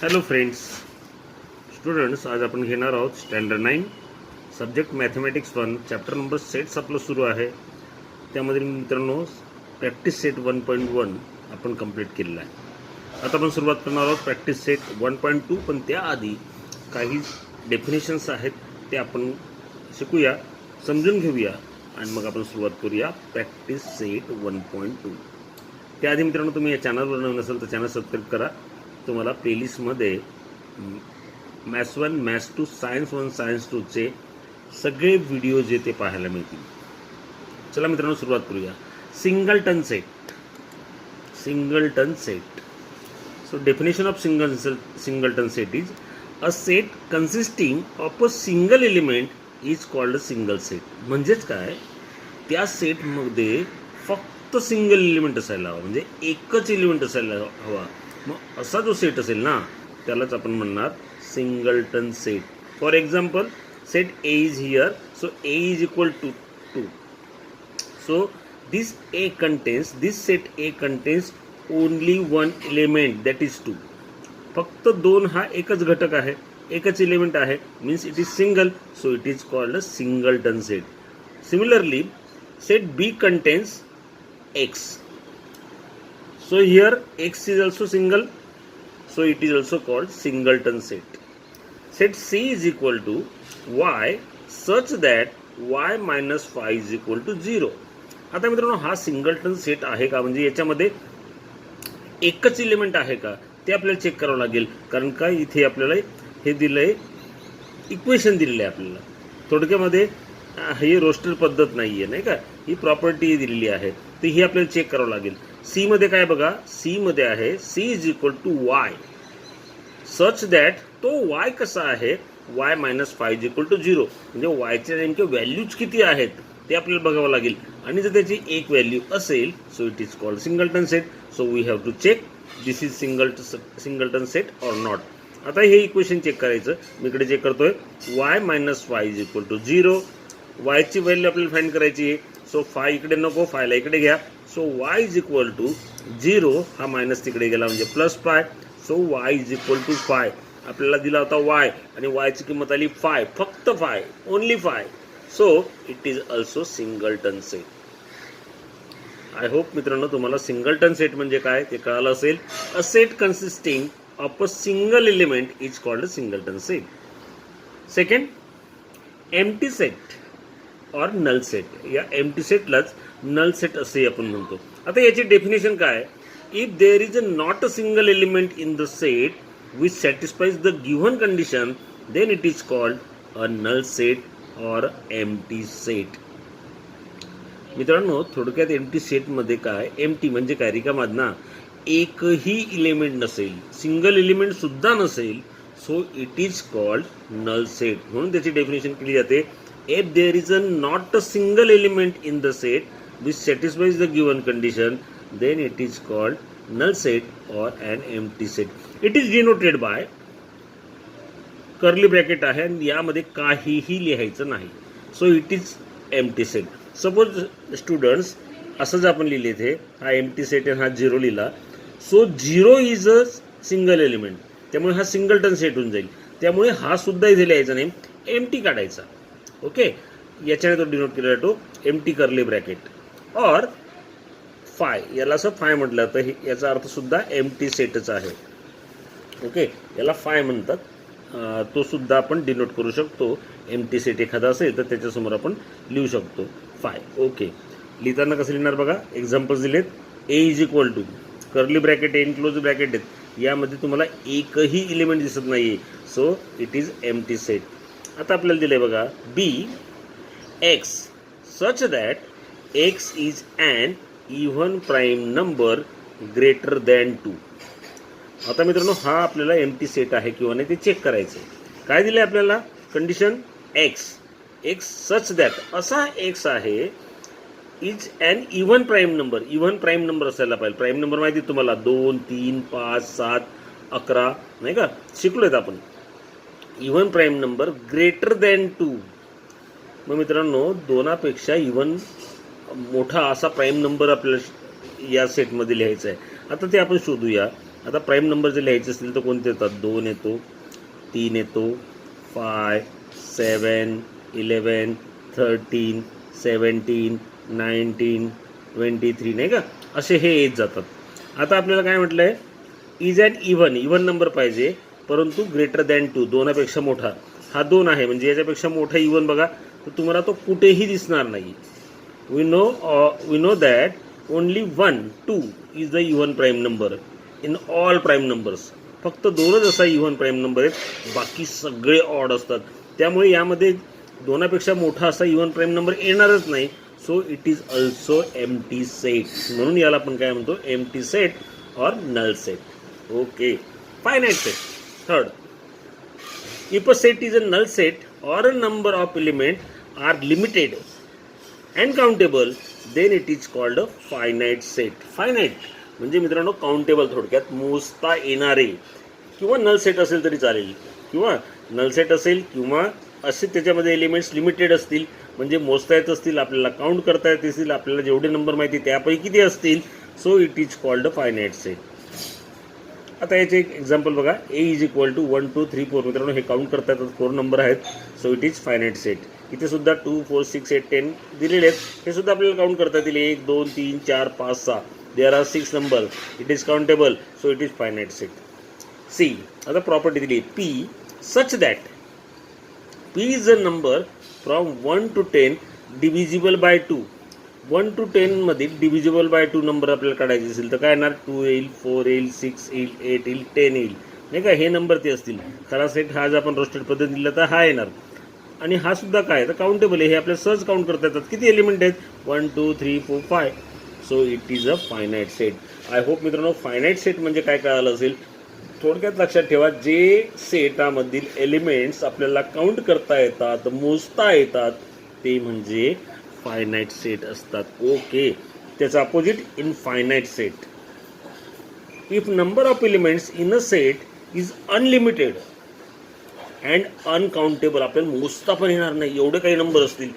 Hello friends, students, आज आपण घेणार आहोत standard 9 subject mathematics 1 chapter number sets आपलं सुरू आहे. त्यामध्ये मित्रांनो प्रॅक्टिस सेट 1.1 आपण कंप्लीट केलेला आहे. आता आपण सुरुवात करणार आहोत प्रॅक्टिस सेट 1.2, पण त्याआधी काही डेफिनेशन्स आहेत ते आपण शिकूया, समजून घेऊया आणि मग आपण सुरुवात करूया प्रॅक्टिस सेट 1.2. त्याआधी मित्रांनो, तुम्ही या चॅनलवर नवीन असेल तर चॅनल सबस्क्राईब करा. तुम्हाला प्लेलिस्टमध्ये मॅथ्स 1, मॅथ्स 2, सायन्स 1, सायन्स 2चे सगळे व्हिडिओ जे ते पाहायला मिळतील. चला मित्रांनो, सुरुवात करूया. Singleton set. So definition of singleton set is a set consisting of a single element is called a single set. म्हणजेच काय, त्या सेटमध्ये फक्त सिंगल एलिमेंट असायला हवा, म्हणजे एकच एलिमेंट असायला हवा. मग असा जो सेट असेल ना, त्यालाच आपण म्हणणार singleton set. For example, set A is here, so A is equal to 2. So this set A contains only one element, that is 2. फक्त 2 हा एकच घटक आहे, एकच एलिमेंट आहे, means it is single, so it is called a singleton set. Similarly, set B contains x. So here x is also single, so it is also called singleton set. Set C is equal to y such that y minus 5 is equal to 0. आता मित्रांनो, हा singleton set आहे का, म्हणजे याच्यामध्ये एकच element आहे का ते आपल्याला चेक करावं लागेल. कारण का, इथे आपल्याला हे दिलंय, इक्वेशन दिलेलं आहे आपल्याला. थोडक्यामध्ये ही रोस्टर पद्धत नाहीये, नाही का, ही प्रॉपर्टी दिलेली आहे, तर ही आपल्याला चेक करावं लागेल. सी मध्ये काय बघा, सी मध्ये आहे C is equal to y such that, तो वाय कसा आहे, y minus 5 is equal to 0. म्हणजे वायचे नेमके व्हॅल्यूज किती आहेत ते आपल्याला बघावं लागेल. आणि जर त्याची एक व्हॅल्यू असेल, so it is called singleton set. So we have to check this is singleton set or not. आता हे इक्वेशन चेक करायचं. मी इकडे चेक करतोय, y minus 5 is equal to 0. वायची व्हॅल्यू आपल्याला फाइंड करायची आहे. सो 5 इकडे नको, 5ला इकडे घ्या. So y is equal to 0, हा मायनस तिकडे गेला म्हणजे plus 5. So y is equal to 5. आपल्याला दिला होता y आणि y ची किंमत आली 5, फक्त 5, only 5. So it is also singleton set. I hope मित्रांनो, तुम्हाला सिंगलटन सेट म्हणजे काय ते कळालं असेल. A set consisting of a single element is called a singleton set. Second, empty set or null set. या एम्प्टी सेटलाच नल सेट असे आपण म्हणतो. आता याची डेफिनेशन काय, if there is not a single element in the set which satisfies the given condition, then it is called a null set or empty set. मित्रांनो, थोडक्यात एम्प्टी सेटमध्ये काय, एम्प्टी म्हणजे काय, रिकामात ना, एकही एलिमेंट नसेल, सिंगल एलिमेंट सुद्धा नसेल, so it is called null set. म्हणून त्याची डेफिनेशन केली जाते, if there is not a single element in the set which satisfies the given condition, then it is called null set or an empty set. It is denoted by curly bracket आहे आणि यामध्ये काहीही लिहायचं नाही. So it is empty set. Suppose students, असंच आपण लिहिले इथे, हा एम्प्टी सेट आहे, हा 0 लिहिला. So 0 is a single element, त्यामुळे हा सिंगलटन सेट होऊन जाईल. त्यामुळे हा सुद्धा इथे लिहायचा नाही, एम्प्टी काढायचा. ओके, याच्याने तो डिनोट केला जातो एम्प्टी कर्ली ब्रॅकेट और फाय. याला असं फाय म्हटलं तर याचा अर्थ सुद्धा एम्प्टी सेटच आहे. ओके, याला फाय म्हणतात. तो सुद्धा आपण डिनोट करू शकतो. एम्प्टी सेट एखादा असेल तर त्याच्यासमोर आपण लिहू शकतो फाय. ओके, लिहिताना कसं लिहिणार बघा, एक्झाम्पल्स दिलेत. A is equal to curly bracket, enclose bracket आहेत, यामध्ये तुम्हाला एकही एलिमेंट दिसत नाही, so it is empty set. आता आपल्याला दिलंय बघा, B x such that X is an even prime number greater than 2. आता मित्रांनो, हा आपल्याला एम्प्टी सेट आहे किंवा नाही ते चेक करायचं. काय दिलंय आपल्याला कंडिशन, एक्स सच दॅट, असा एक्स आहे, is an even prime number. Even prime number असायला पाहिजे. प्राईम नंबर माहिती तुम्हाला, 2, 3, 5, 7, 11, नाही का, शिकलोय आपण. Even prime number greater than 2. मग मित्रांनो, 2पेक्षा इव्हन मोठा असा प्राईम नंबर आपल्याला या सेटमध्ये लिहायचा आहे. आता ते आपण शोधूया. आता प्राईम नंबर जर लिहायचे असतील तर कोणते येतात? 2 येतो, 3 येतो, 5, 7, 11, 13, 17, 19, 23 नाही का, असे हे येत जातात. आता आपल्याला काय म्हटलं आहे? इज अँड इव्हन नंबर पाहिजे, परंतु ग्रेटर दॅन 2, 2पेक्षा मोठा. हा 2 आहे, म्हणजे याच्यापेक्षा मोठा इव्हन बघा तर तुम्हाला तो कुठेही दिसणार नाही. We know that only 1, 2 is the even prime number in all prime numbers. फक्त 2च असा इव्हन प्राईम नंबर आहेत, बाकी सगळे ऑड असतात. त्यामुळे यामध्ये 2पेक्षा मोठा असा इव्हन प्राईम नंबर येणारच नाही. So it is also empty set. म्हणून याला आपण काय म्हणतो? Empty set or null set. Okay. Finite set. Third, if a set is a null set or a number of elements are limited and countable, then it is called a finite set. Finite म्हणजे मित्रांनो countable, थोडक्यात मोजता येणारे, किंवा null set असेल तरी चालेल, किंवा नल सेट असेल किंवा असे त्याच्यामध्ये एलिमेंट्स लिमिटेड असतील, म्हणजे मोजता येत असतील, आपल्याला काउंट करता येत असतील, आपल्याला जेवढे नंबर माहिती त्यापैकी ते असतील. So it is called a finite set. आता याचे एक एक्झाम्पल बघा. ए इज इक्वल टू 1, 2, 3, 4. मित्रांनो हे काउंट करता येतात, 4 नंबर आहेत. So it is finite set. इथे सुद्धा 2, 4, 6, 8, 10 दिलेले आहेत. हे सुद्धा आपल्याला काउंट करता येतील. 1, 2, 3, 4, 5, 6. There are 6 number. It is countable. So it is finite set. See, आता प्रॉपर्टी दिली P such that P is a number from 1 to 10 divisible by 2. 1 to 10 मध्ये डिव्हिजिबल बाय 2 नंबर आपल्याला काढायचे असेल तर काय येणार? 2 येईल, 4 येईल, 6 येईल, 8 येईल, 10 येईल, नाही का. हे नंबर ते असतील. खरा सेट हा जर आपण रोस्टेड पद्धतीने दिला तर हा येणार. आणि हा सुद्धा काय तर काउंटेबल आहे. हे आपल्याला सहज काउंट करता येतात. किती एलिमेंट आहेत? 1, 2, 3, 4, 5. So it is a finite set. I hope मित्रांनो फायनाईट सेट म्हणजे काय कळालं असेल. थोडक्यात लक्षात ठेवा, जे सेटामधील एलिमेंट्स आपल्याला काउंट करता येतात, मोजता येतात, ते म्हणजे फायनाईट सेट असतात. ओके. त्याचा opposite infinite set. If number of elements in a set is unlimited and uncountable, आपल्याला मोजता पण येणार नाही एवढे काही नंबर असतील,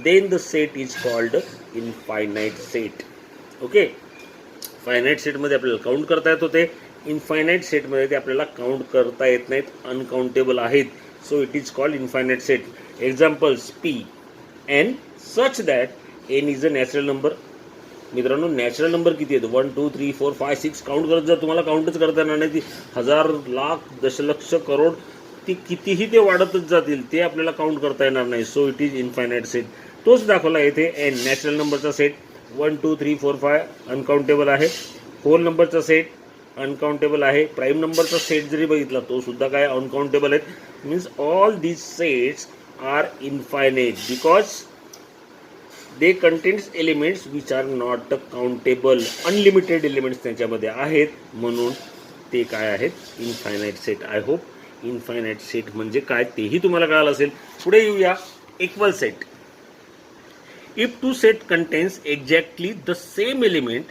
then the set is called infinite set. Okay. Finite सेटमध्ये आपल्याला काउंट करता येत होते. इनफायनाईट सेटमध्ये ते आपल्याला काउंट करता येत नाहीत, अनकाउंटेबल आहेत. So it is called infinite set. Examples P N such that N is a natural number. मित्रांनो नॅचरल नंबर किती आहेत? 1, 2, 3, 4, 5, 6. काउंट करत जर तुम्हाला काउंटच करता येणार नाही, ती हजार, लाख, दशलक्ष, करोड, ती कितीही ते वाढतच जातील, ते आपल्याला काउंट करता येणार नाही. So it is infinite set. तोच दाखवला येथे एन नॅचरल नंबरचा सेट. 1, 2, 3, 4, 5 अनकाउंटेबल आहे. होल नंबरचा सेट अनकाउंटेबल आहे. प्राईम नंबरचा सेट जरी बघितला तो सुद्धा काय अनकाउंटेबल आहेत. Means all these sets are infinite because they contains elements which are not countable. Unlimited elements त्याच्यामध्ये आहेत, म्हणून ते काय आहेत? Infinite set. I hope infinite set म्हणजे काय तेही तुम्हाला कळालं असेल. पुढे येऊया. Equal set. If two set contains exactly the same element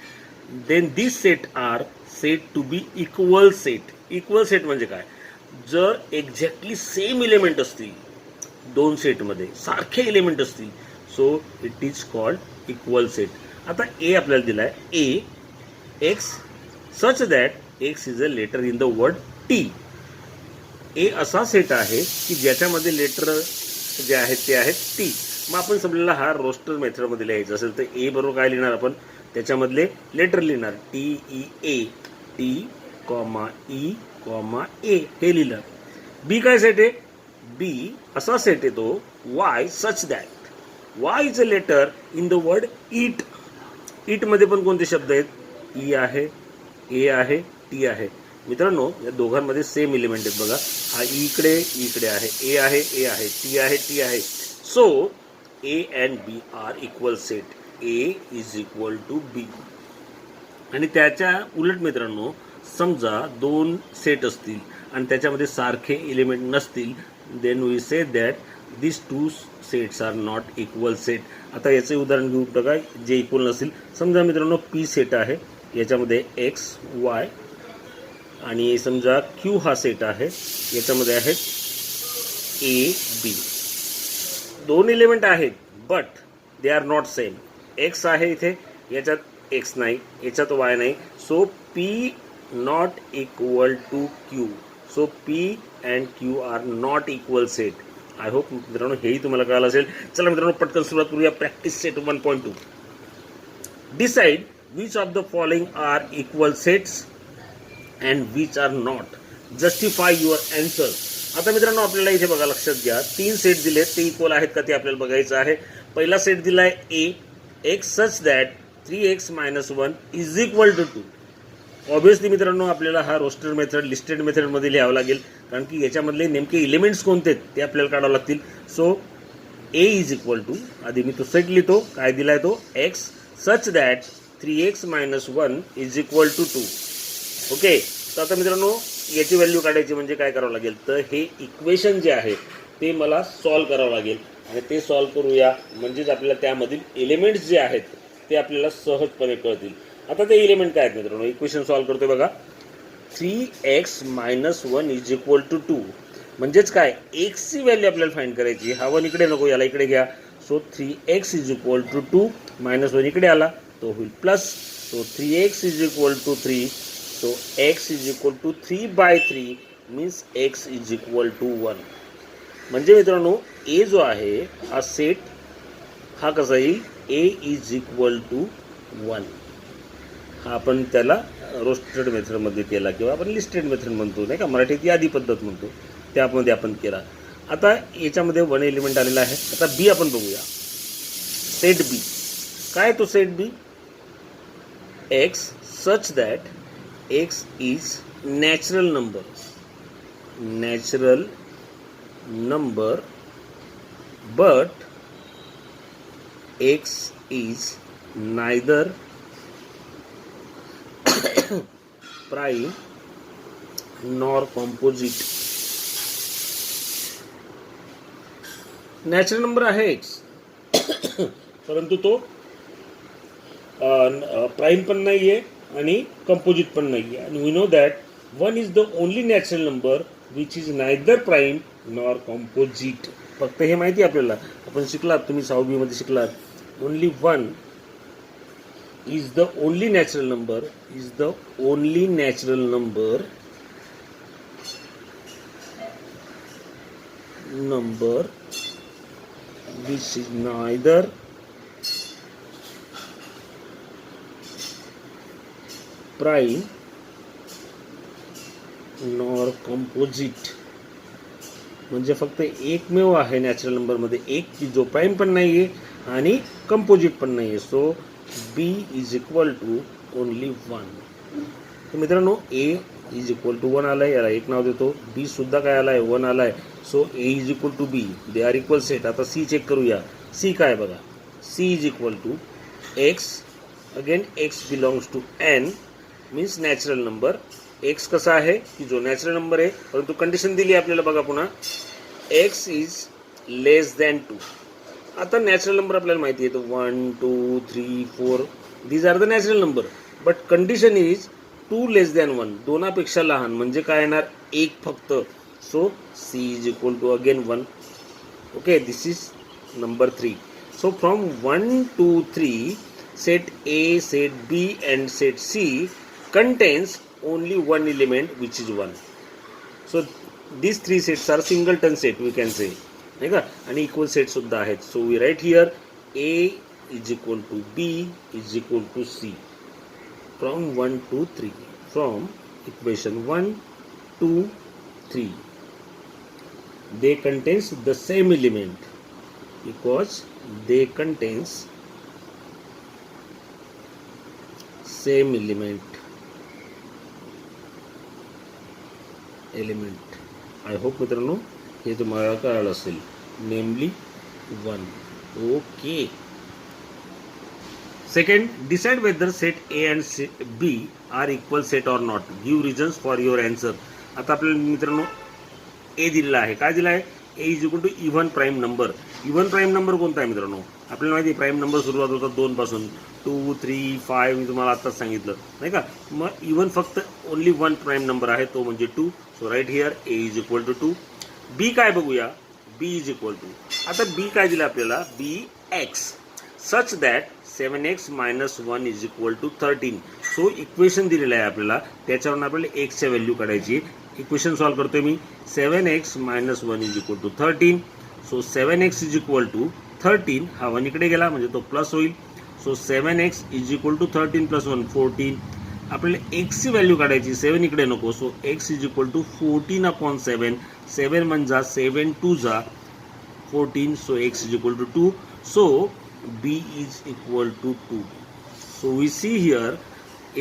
then this set are said to be equal set. Equal set म्हणजे काय? जर एक्झॅक्टली सेम एलिमेंट असतील, 2 सेटमध्ये सारखे एलिमेंट असतील, so it is called equal set. आता A आपल्याला दिला आहे. A X such that X is a letter in the word T. A असा सेट आहे की ज्याच्यामध्ये लेटर जे आहेत ते आहेत टी. मग आपण समजलेला हा रोस्टर मेथडमध्ये लिहायचा असेल तर ए बरोबर काय लिहिणार आपण? त्याच्यामधले लेटर लिहिणार. टी ई ए, टी कॉमा ई कॉमा ए हे लिहिलं. बी काय सेट आहे? बी असा सेट येतो Y such that Y is a letter in the word eat. ईटमध्ये पण कोणते शब्द आहेत? ई आहे, ए आहे, टी आहे. मित्रांनो या दोघांमध्ये सेम एलिमेंट आहेत बघा. हा इकडे इकडे आहे, ए आहे, ए आहे, टी आहे, टी आहे. So A and B are equal set. A is equal to B. आणि त्याच्या उलट मित्रांनो समजा 2 सेट असतील आणि त्याच्यामध्ये सारखे एलिमेंट नसतील, then we say that this 2 sets are not equal set. आता याचे उदाहरण घेऊ बघा जे इक्वल नसतील. समजा मित्रांनो पी सेट आहे, याच्यामध्ये एक्स वाय, आणि समजा क्यू हा सेट आहे, याच्यामध्ये आहेत ए बी. 2 एलिमेंट आहेत but they are not same. X आहे इथे, याच्यात एक्स नाही, याच्यात वाय नाही. So P not equal to Q. So P and Q are not equal set. I hope मित्रांनो हेही तुम्हाला कळालं असेल. चला मित्रांनो पटकन सुरुवात करूया practice set 1.2. Decide which of the following are equal sets and which are not. Justify your answer. आता मित्रांनो आपल्याला इथे बघा लक्षात घ्या 3 सेट दिलेत ते इक्वल आहेत का ते आपल्याला बघायचं आहे. पहिला सेट दिलाय A X such that 3x - 1 is equal to 2. Obviously मित्रांनो आपल्याला हा रोस्टर मेथड लिस्टेड मेथडमध्ये लिहावं लागेल कारण की याच्यामधले नेमके एलिमेंट्स कोणते आहेत ते आपल्याला काढावं लागतील. So A is equal to आधी मी तो सेट लिहितो. काय दिलाय तो x such that 3x - 1 is equal to 2. Okay. तर आता मित्रांनो याची व्हॅल्यू काढायची म्हणजे काय करावं लागेल तर हे इक्वेशन जे आहे ते मला सॉल्व करावं लागेल आणि ते सॉल्व करूया म्हणजेच आपल्याला त्यामधील एलिमेंट्स जे आहेत ते आपल्याला सहजपणे कळतील. आता ते एलिमेंट काय आहेत मित्रांनो इक्वेशन सॉल्व करतोय बघा. 3x - 1 इज इक्वल टू 2 म्हणजेच काय एक्सची व्हॅल्यू आपल्याला फाइंड करायची. हा 1 इकडे नको याला इकडे घ्या. So 3x is equal to 2 -1 इकडे आला तो होईल plus. So 3x is equal to 3. So x is equal to 3/3 means x is equal to 1. म्हणजे मित्रांनो ए जो आहे हा सेट हा कसा येईल ए इज इक्वल टू 1. हा आपण त्याला रोस्टेड मेथडमध्ये केला किंवा आपण लिस्टेड मेथड म्हणतो नाही का मराठीत यादी पद्धत म्हणतो त्यामध्ये आपण केला. आता याच्यामध्ये 1 एलिमेंट आलेला आहे. आता बी आपण बघूया. सेट बी काय तो set B x such that x is natural number but x is neither prime nor composite. Natural number आहे x परंतु तो प्राईम पण नाहीये आणि कंपोजिट पण नाही आहे. आणि we know that 1 is the only natural number which is neither prime nor composite. फक्त हे माहिती आपल्याला आपण शिकलात तुम्ही 6वी मध्ये शिकलात. Only 1 is the only natural number which is neither prime nor composite. म्हणजे फक्त एकमेव आहे नॅचरल नंबरमध्ये एक की जो प्राईम पण नाही आहे आणि कंपोजिट पण नाही आहे. So B is equal to only 1. तर मित्रांनो ए इज इक्वल टू 1 आलाय याला एक नाव देतो. बी सुद्धा काय आलाय 1 आलाय. So A is equal to B they are equal set. आता सी चेक करूया. सी काय बघा C is equal to x again x belongs to N means natural number. X कसा आहे की जो नॅचरल नंबर आहे परंतु कंडिशन दिली आपल्याला बघा पुन्हा एक्स इज लेस दॅन 2. आता नॅचरल नंबर आपल्याला माहिती आहे तो 1 2 3 4 these are the natural number but condition is 2 less than 1 दोनापेक्षा लहान म्हणजे काय येणार एक फक्त. So C is equal to again 1. Okay this is number 3. So from 1 to 3 set A, set B and set C contains only one element which is 1. So these 3 sets are singleton set we can say नाही का आणि equal set सुद्धा आहेत. So we right here A is equal to B is equal to C from 1 to 3 from equation 1 to 3 they contains the same element because they contains same element. I hope मित्रांनो हे तुम्हाला कळलं असेल namely 1. Okay. Second decide whether set A and B are equal set or not. Give reasons for your answer. आता आपल्याला मित्रांनो A दिलेला आहे. काय दिला आहे A is equal to even prime number. Even prime number कोणता आहे मित्रांनो आपल्याला माहिती आहे प्राईम नंबर सुरुवात होतात 2 पासून 2 3 5 मी तुम्हाला आत्ताच सांगितलं नाही का. मग इव्हन फक्त ओनली 1 प्राईम नंबर आहे तो म्हणजे 2. So right here A is equal to 2. B काय बघूया बी इज इक्वल टू आता बी काय दिलं आपल्याला B x such that 7x minus 1 is equal to 13. So equation दिलेलं आहे आपल्याला, त्याच्यावरून आपल्याला एक्सच्या व्हॅल्यू काढायची. इक्वेशन सॉल्व करतोय मी. 7x minus 1 is equal to 13. So 7x is equal to 13, हा 1 इकडे गेला म्हणजे तो प्लस होईल. So 7x is equal to 13 plus 1 14. आपल्याला एक्सची व्हॅल्यू काढायची, 7 इकडे नको. So x is equal to 14 upon 7. 7 म्हणजे 7 2 जा 14. So x is equal to 2. So b is equal to 2. So we see here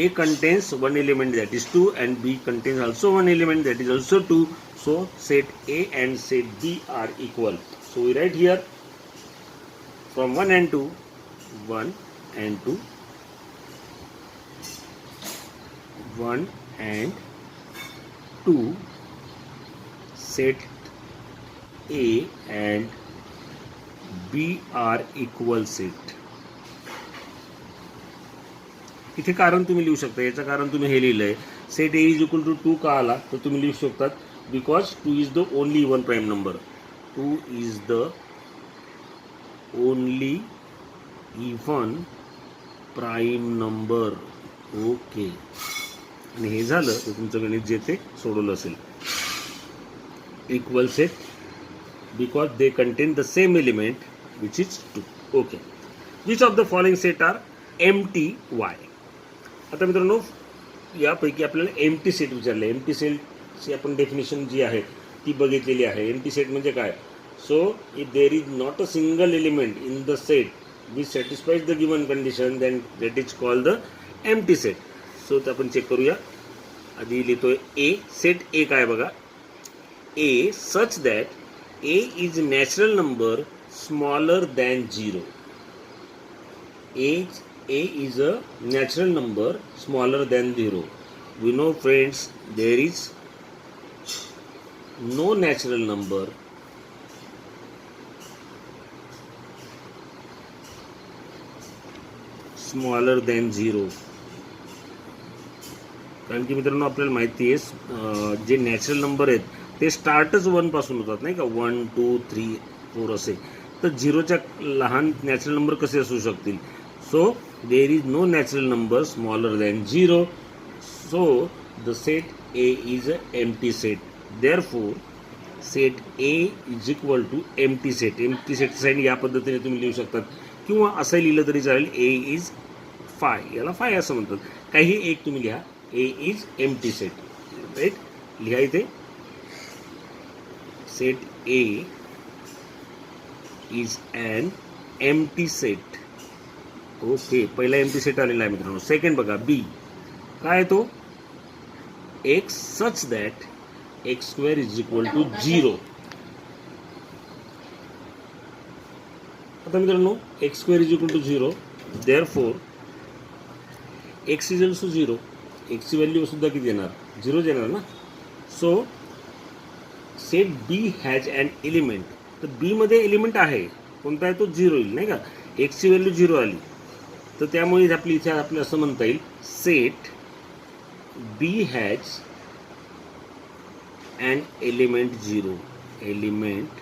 a contains one element that is 2 and b contains also one element that is also 2. So set A and set B are equal. So we write here from 1 and 2, 1 and 2, 1 and 2, set A and B are equal set. इथे कारण तुम्ही लिहू शकता, याचं कारण तुम्ही हे लिहिलंय. Set A is equal to 2 का आला तर तुम्ही लिहू शकतात because 2 is the only even prime number. 2 is the only even prime number. Okay, आणि हे झालं तर तुमचं गणित जे ते सोडवलं असेल. Equal set because they contain the same element which is 2. Okay. Which of the following set are empty? Why? आता मित्रांनो यापैकी आपल्याला एम्प्टी सेट विचारले. एम्प्टी सेटची आपण डेफिनेशन जी आहे ती बघितलेली आहे. एम्प्टी सेट म्हणजे काय? So if there is not a single element in the set which satisfies the given condition then that is called the empty set. सो ते आपण चेक करूया. आधी लिहितोय ए. सेट ए काय बघा. A such that A is natural number smaller than 0. A is a natural number smaller than 0. We know friends, there is no natural number smaller than 0. कारण की मित्रांनो आपल्याला माहिती आहे जे नॅचरल नंबर आहेत ते स्टार्टच 1 पासून होतात नाही का. 1 2 3 4 असे. तर 0च्या लहान नॅचरल नंबर कसे असू शकतील. So there is no natural number smaller than 0. So the set A is a empty set. Therefore set A is equal to empty set. Empty सेटची साईन या पद्धतीने तुम्ही लिहू शकतात किंवा असं लिहिलं तरी चालेल. ए इज 5, याला 5 असं म्हणतात. काही एक तुम्ही लिहा. A is empty set. Right, लिहा इथे. Set A is an empty set. Okay, पहिला एम्प्टी सेट आलेला आहे मित्रांनो. सेकंड बघा बी काय तो. X such that X square is equal to 0. आता मित्रांनो X square is equal to 0. Therefore X is also 0. एक्सची व्हॅल्यू सुद्धा किती येणार? 0 येणार ना. So set B has an element. तर बी मध्ये एलिमेंट आहे कोणता आहे तो 0 येईल नाही का. एक्सची व्हॅल्यू 0 आली तर त्यामुळे आपली इथे आपलं असं म्हणता येईल set B has an element 0. Element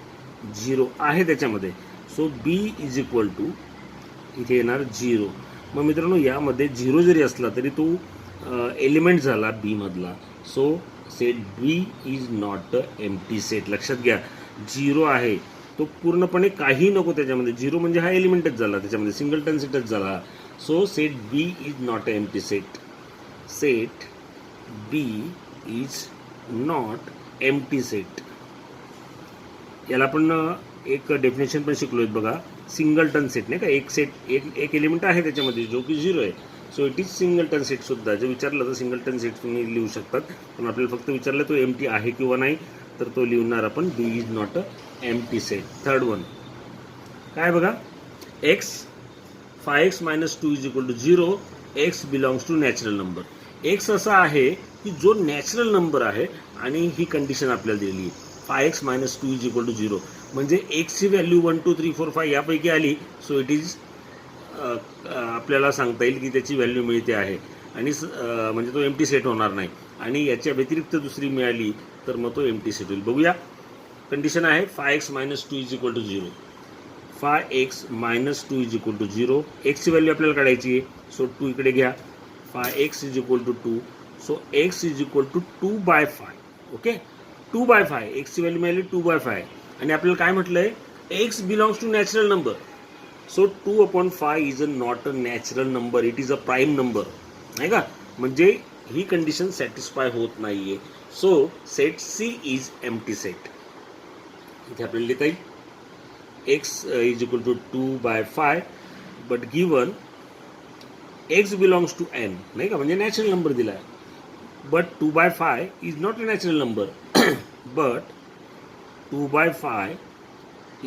0 आहे त्याच्यामध्ये. So B is equal to इथे येणार 0. मग मित्रांनो यामध्ये 0 जरी असला तरी तो एलिमेंट झाला बी मधला. So set B is not a empty set. लक्षात घ्या 0 आहे तो पूर्णपणे काही नको त्याच्यामध्ये. 0 म्हणजे हा एलिमेंटच झाला त्याच्यामध्ये, सिंगलटन सेटच झाला. So set B is not a empty set. Set B is not empty set. याला आपण एक डेफिनेशन पण शिकलोय बघा. सिंगलटन सेट नाही का. एक सेट एक एलिमेंट आहे त्याच्यामध्ये जो की 0 आहे. So it is singleton set सुद्धा. जे विचारलं तर सिंगलटन सेट तुम्ही लिहू शकतात. पण आपल्याला फक्त विचारलं तो एम्प्टी आहे किंवा नाही तर तो लिहणार आपण B is not a empty set. Third one काय बघा. X 5x minus 2 is equal to 0. X belongs to natural number. X असा आहे की जो नॅचरल नंबर आहे आणि ही कंडिशन आपल्याला दिलेली आहे 5x minus 2 is equal to 0. म्हणजे एक्सची व्हॅल्यू 1 2 3 4 5 यापैकी आली. सो इट इज आपल्याला सांगता येईल की त्याची व्हॅल्यू मिळते आहे आणि म्हणजे तो एम्प्टी सेट होणार नाही. आणि याच्या व्यतिरिक्त दुसरी मिळाली तर मग तो एम्प्टी सेट होईल. बघूया. कंडिशन आहे 5x minus 2 is equal to 0. Five X minus 2 is equal to 0. एक्सची व्हॅल्यू आपल्याला काढायची आहे, सो 2 इकडे घ्या. Five X is equal to 2, so X is equal to 2/5. Okay, 2/5 एक्सची व्हॅल्यू मिळाली 2/5. आणि आपल्याला काय म्हटलंय, X belongs to natural number. So 2/5 is not a natural number, it is a prime number, नाही का. म्हणजे ही कंडिशन सॅटिस्फाय होत नाहीये. So set C is empty set. इथे आपल्याला लिहिता येईल x is equal to 2/5, but given x belongs to n, नाही का, म्हणजे नॅचरल नंबर दिला आहे. But 2/5 is not a natural number. But 2/5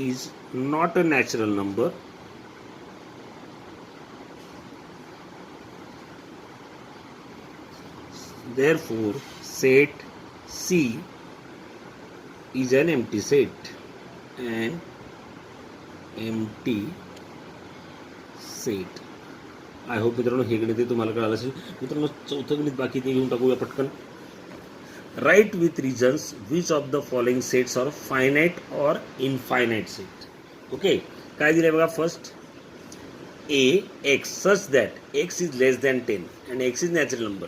is not a natural number. Therefore, set C is an empty set. An empty set. I hope मित्रांनो हे गणित तुम्हाला कळालं असेल. मित्रांनो चौथं गणित बाकी ते घेऊन टाकूया पटकन. Write with reasons which of the following sets are finite or infinite set. Okay, काय दिलंय बघा. First A X such that X is less than 10 and x is natural number.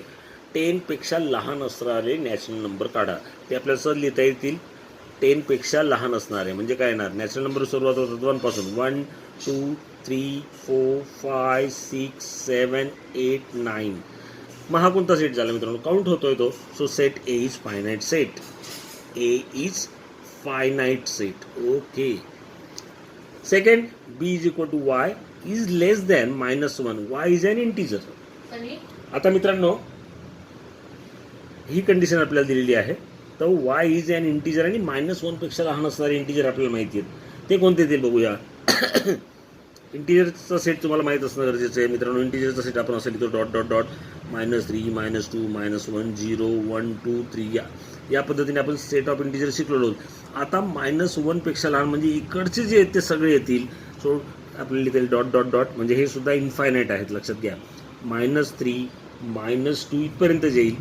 10 पेक्षा लहान असणारे नॅचरल नंबर काढा. ते आपल्याला सहज लिहिता येतील. 10 पेक्षा लहान असणारे म्हणजे काय येणार, नॅचरल नंबर सुरुवात होतात 1 पासून. 1 2 3 4 5 6 7 8 9. मग हा कोणता सेट झाला मित्रांनो, काउंट होतोय तो. So set A is finite set. A is finite set. Okay. Second, B is equal to y is less than -1. Y is an integer. आता मित्रांनो ही कंडिशन आपल्याला दिलेली आहे. तर वाय इज अन इंटिजर आणि -1 पेक्षा लहान असणारे इंटिजर आपल्याला माहिती आहेत. ते कोणते ते बघूया. इंटिजरचा सेट तुम्हाला माहीत असणं गरजेचं आहे मित्रांनो. इंटिजरचा सेट आपण असं लिहितो डॉट डॉट डॉट -3 -2 -1 0 1 2 3. या पद्धतीने आपण सेट ऑफ इंटिजर शिकलो. आता -1 पेक्षा लहान म्हणजे इकडचे जे आहेत ते सगळे येतील. सो आपल्याला लिहिता येईल डॉट डॉट डॉट, म्हणजे हे सुद्धा इन्फायनाईट आहेत, लक्षात घ्या. -3 -2 इथपर्यंत येईल,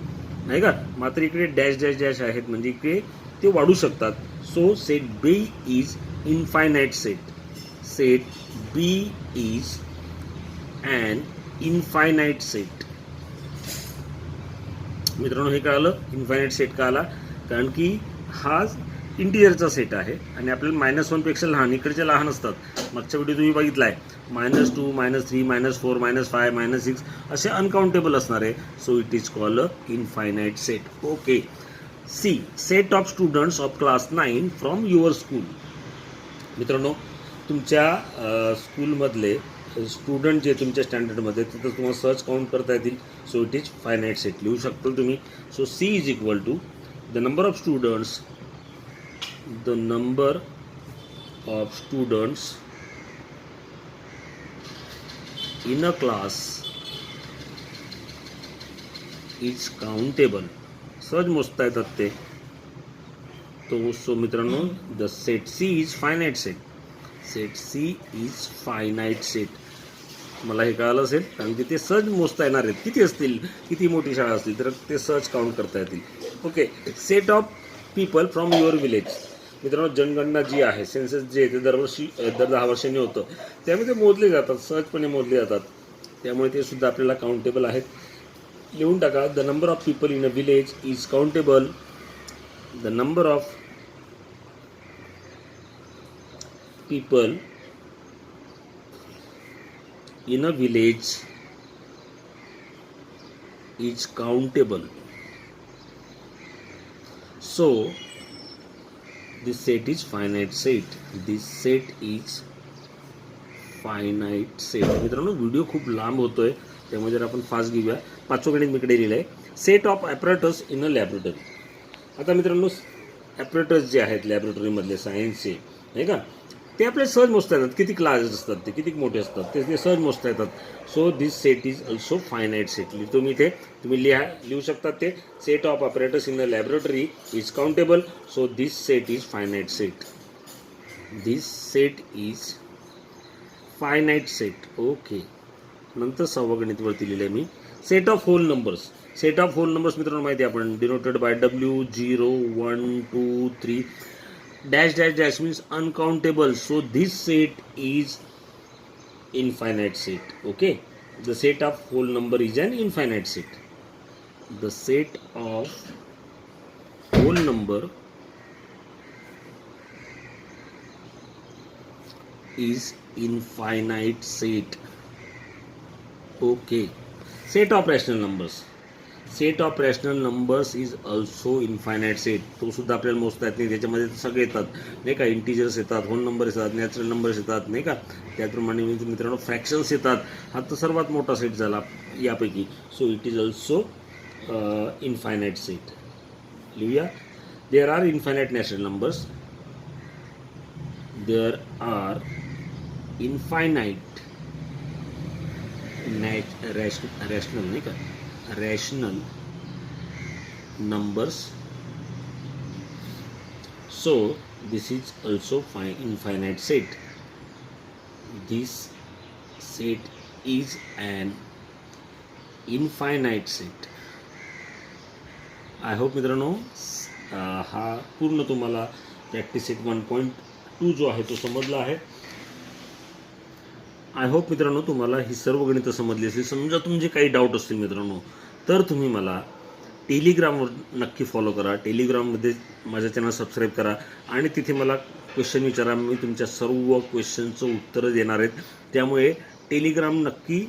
नाही का. मात्र इकडे डॅश डॅश डॅश आहेत म्हणजे इकडे ते वाढू शकतात. So set B is infinite set. Set B is an infinite set. मित्रांनो हे कळालं, इन्फायनाईट सेट का आला, कारण की हा इंटिजरचा सेट आहे आणि आपल्याला -1 पेक्षा लहान, इकडचे लहान असतात. मागच्या व्हिडिओ तुम्ही बघितला आहे. -2 -3 -4 -5 -6 असे अनकाउंटेबल असणार आहे. So it is called a infinite set. Okay. C, set of students of class 9 from your school. मित्रांनो तुमच्या स्कूलमधले स्टुडंट जे तुमच्या स्टँडर्डमध्ये तिथं तुम्हाला सहज काउंट करता येतील. So it is finite set लिहू शकतो तुम्ही. So C is equal to the number of students in a class is countable. सहज मोजता येतात ते. तो सो मित्रांनो the set C is finite set. Set C is finite set. मला हे कळालं असेल कारण की ते सहज मोजता येणार आहेत. किती असतील, किती मोठी शाळा असतील तर ते सहज काउंट करता येतील. Okay. Set of people from your village. मित्रांनो जनगणना जी आहे, सेन्सस जे आहे ते दरवर्षी दर 10 वर्षांनी होतं. त्यामुळे ते मोजले जातात, सहजपणे मोजले जातात. त्यामुळे ते सुद्धा आपल्याला काउंटेबल आहेत. लिहून टाका. The number of people in a village is countable. The number of people in a village is countable. So this set is finite set. This set is finite set. मित्रांनो व्हिडिओ खूप लांब होतोय त्यामुळे जर आपण फास्ट घेऊया. 5वं गणित मी इकडे लिहिलं आहे. Set of apparatus in a laboratory. आता मित्रांनो ॲपरेटस जे आहेत लॅबोरेटरीमधले सायन्सचे, नाही का, ते आपल्याला सहज मोजता येतात. किती क्लासेस असतात, ते किती मोठे असतात, ते सहज मोजता येतात. So this set is also finite set. तुम्ही इथे तुम्ही लिहू शकतात ते. Set of operators in a laboratory is countable. So this set is finite set. This set is finite set. Okay. नंतर 6वं गणित वरती लिहिलं मी. Set of whole numbers. Set of whole numbers मित्रांनो माहिती आहे आपण denoted by W 0 1 2 3. dash dash dash means uncountable, so this set is infinite set. Okay, the set of whole number is an infinite set. The set of whole number is infinite set. Okay, set of rational numbers. Set of rational numbers is also infinite set. तो सुद्धा आपल्याला मोजता येत नाही, त्याच्यामध्ये सगळे येतात नाही का. इंटिजर्स येतात, होल नंबर येतात, नॅचरल नंबर्स येतात नाही का. त्याचप्रमाणे मित्रांनो फ्रॅक्शन्स येतात. हा तर सर्वात मोठा सेट झाला यापैकी. So it is also infinite set. लिहूया. There are infinite natural numbers. There are infinite rational नाही का, rational numbers. So this is also infinite set. This set is an infinite set. I hope मित्रांनो हा पूर्ण तुम्हाला practice set 1.2 जो आहे तो समजला आहे. आय होप मित्रांनो तुम्हाला ही सर्व गणितं समजली असतील. समजा तुमचे काही डाऊट असतील मित्रांनो, तर तुम्ही मला टेलिग्रामवर नक्की फॉलो करा. टेलिग्राममध्ये माझ्या चॅनल सबस्क्राईब करा आणि तिथे मला क्वेश्चन विचारा. मी तुमच्या सर्व क्वेश्चनचं उत्तरं देणार आहेत. त्यामुळे टेलिग्राम नक्की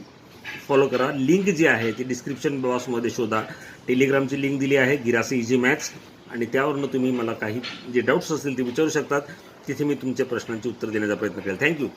फॉलो करा. लिंक जी आहे ती डिस्क्रिप्शन बॉक्समध्ये शोधा. टेलिग्रामची लिंक दिली आहे, गिरासे इझी मॅथ्स, आणि त्यावरनं तुम्ही मला काही जे डाऊट्स असतील ते विचारू शकतात. तिथे मी तुमच्या प्रश्नांची उत्तर देण्याचा प्रयत्न करेल. थँक्यू.